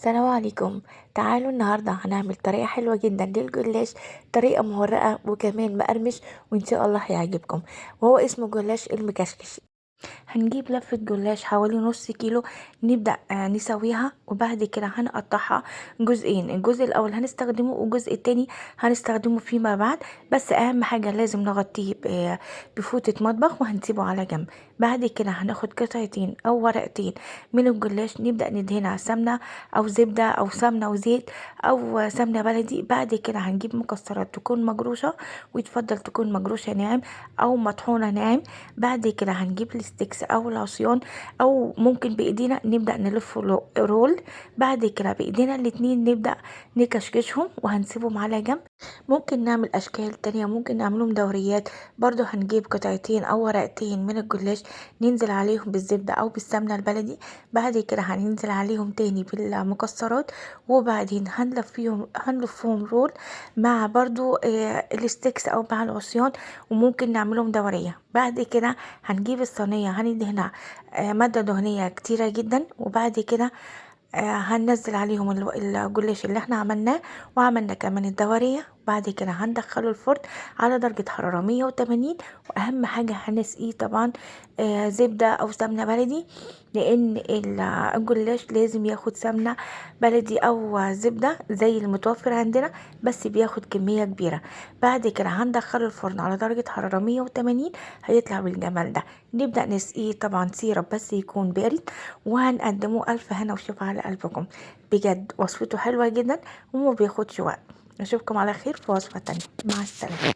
السلام عليكم. تعالوا النهاردة هنعمل طريقة حلوة جدا للجلاش، طريقة مهرقة وكمان مقرمش وإن شاء الله هيعجبكم، وهو اسمه جلاش المكشكش. هنجيب لفة جلاش حوالي نص كيلو، نبدأ نسويها وبعد كده هنقطعها جزئين. الجزء الأول هنستخدمه والجزء التاني هنستخدمه فيما بعد، بس أهم حاجة لازم نغطيه بفوطة مطبخ وهنسيبه على جنب. بعد كده هناخد قطعتين أو ورقتين من الجلاش، نبدأ ندهنها سمنة أو زبدة أو سمنة وزيت أو سمنة بلدي. بعد كده هنجيب مكسرات تكون مجروشة، ويتفضل تكون مجروشة ناعم أو مطحونة ناعم. بعد كده هنجيب الستيكس او العصيان، او ممكن بايدينا نبدأ نلف رول. بعد كده بايدينا الاتنين نبدأ نكشكشهم وهنسيبهم على جنب. ممكن نعمل اشكال تانية، ممكن نعملهم دوريات. برضو هنجيب قطعتين او ورقتين من الجلاش، ننزل عليهم بالزبدة او بالسمنة البلدي. بعد كده هننزل عليهم تاني بالمكسرات، وبعدين هنلفهم رول مع برضو الستيكس او مع العصيان، وممكن نعملهم دورية. بعد كده هنجيب الصينية هندهنها مادة دهنية كتيرة جدا، وبعد كده هننزل عليهم الجلاش اللي احنا عملناه، وعملنا كمان الدورية. بعد كده هندخله الفرن على درجة حرارة 180. واهم حاجة هنسقيه طبعا زبدة او سمنة بلدي، لان الجلاش لازم ياخد سمنة بلدي او زبدة زي المتوفر عندنا، بس بياخد كمية كبيرة. بعد كده هندخله الفرن على درجة حرارة 180، هيطلع بالجمال ده. نبدأ نسقيه طبعا سيرب بس يكون بارد، وهنقدمه ألف هنا وشفا على قلبكم. بجد وصفته حلوة جدا وما بياخدش وقت. أشوفكم على خير في وصفة تانية. مع السلامة.